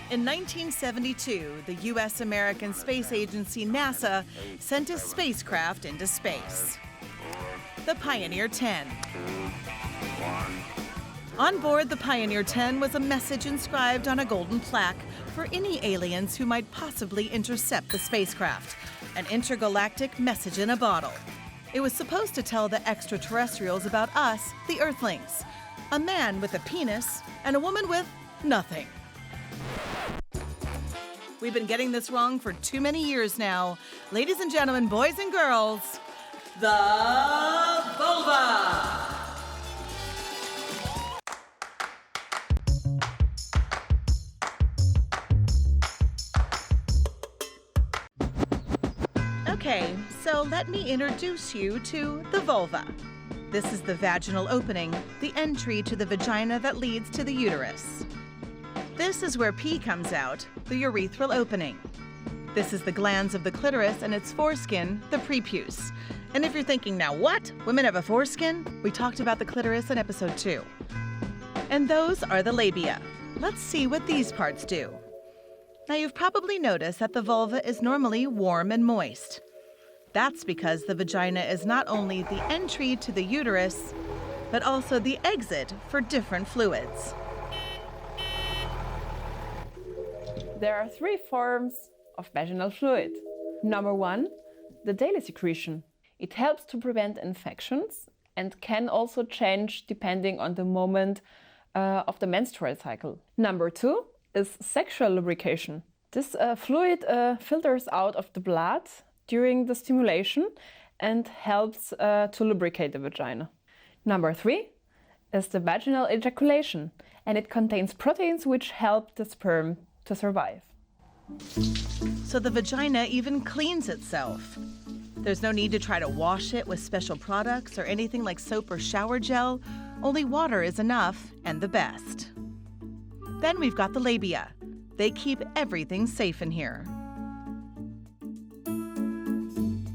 In 1972, the U.S. American Space Agency, NASA, sent a spacecraft into space. The Pioneer 10. On board the Pioneer 10 was a message inscribed on a golden plaque for any aliens who might possibly intercept the spacecraft. An intergalactic message in a bottle. It was supposed to tell the extraterrestrials about us, the Earthlings. A man with a penis and a woman with nothing. We've been getting this wrong for too many years now. Ladies and gentlemen, boys and girls, the vulva! Okay, so let me introduce you to the vulva. This is the vaginal opening, the entry to the vagina that leads to the uterus. This is where pee comes out, the urethral opening. This is the glands of the clitoris and its foreskin, the prepuce. And if you're thinking, now what? Women have a foreskin? We talked about the clitoris in episode 2. And those are the labia. Let's see what these parts do. Now you've probably noticed that the vulva is normally warm and moist. That's because the vagina is not only the entry to the uterus, but also the exit for different fluids. There are 3 forms of vaginal fluid. Number 1, the daily secretion. It helps to prevent infections and can also change depending on the moment of the menstrual cycle. Number 2 is sexual lubrication. This fluid filters out of the blood during the stimulation and helps to lubricate the vagina. Number 3 is the vaginal ejaculation, and it contains proteins which help the sperm to survive. So the vagina even cleans itself. There's no need to try to wash it with special products or anything like soap or shower gel. Only water is enough and the best. Then we've got the labia. They keep everything safe in here.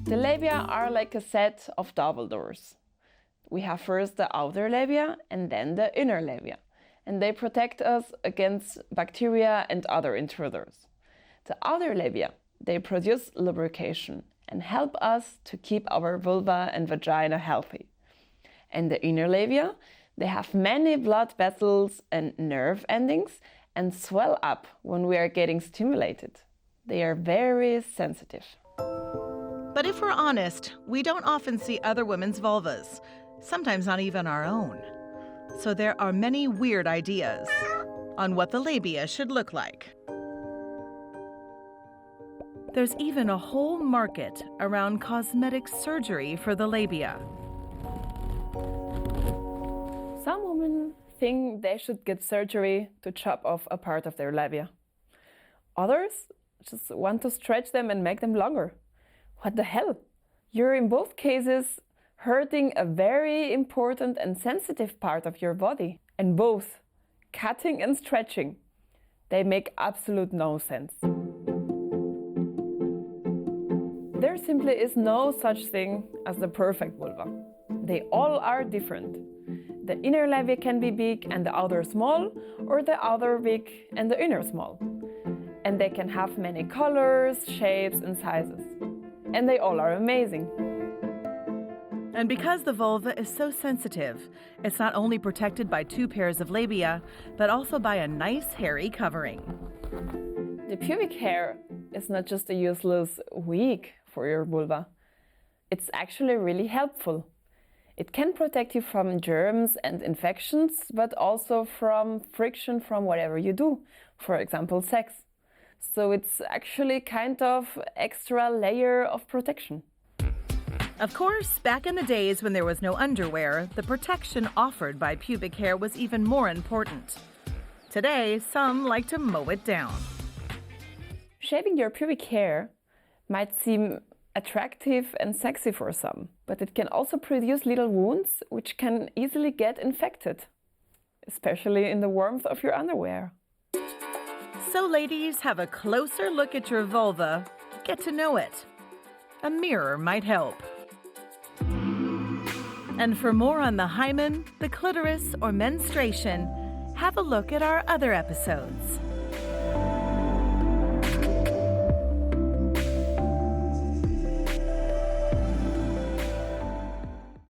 The labia are like a set of double doors. We have first the outer labia and then the inner labia. And they protect us against bacteria and other intruders. The outer labia, they produce lubrication and help us to keep our vulva and vagina healthy. And the inner labia, they have many blood vessels and nerve endings and swell up when we are getting stimulated. They are very sensitive. But if we're honest, we don't often see other women's vulvas, sometimes not even our own. So there are many weird ideas on what the labia should look like. There's even a whole market around cosmetic surgery for the labia. Some women think they should get surgery to chop off a part of their labia. Others just want to stretch them and make them longer. What the hell? You're in both cases hurting a very important and sensitive part of your body. And both, cutting and stretching, they make absolute no sense. There simply is no such thing as the perfect vulva. They all are different. The inner labia can be big and the outer small, or the outer big and the inner small. And they can have many colors, shapes and sizes. And they all are amazing. And because the vulva is so sensitive, it's not only protected by 2 pairs of labia, but also by a nice hairy covering. The pubic hair is not just a useless wig for your vulva. It's actually really helpful. It can protect you from germs and infections, but also from friction from whatever you do, for example, sex. So it's actually kind of extra layer of protection. Of course, back in the days when there was no underwear, the protection offered by pubic hair was even more important. Today, some like to mow it down. Shaving your pubic hair might seem attractive and sexy for some, but it can also produce little wounds which can easily get infected, especially in the warmth of your underwear. So ladies, have a closer look at your vulva. Get to know it. A mirror might help. And for more on the hymen, the clitoris, or menstruation, have a look at our other episodes.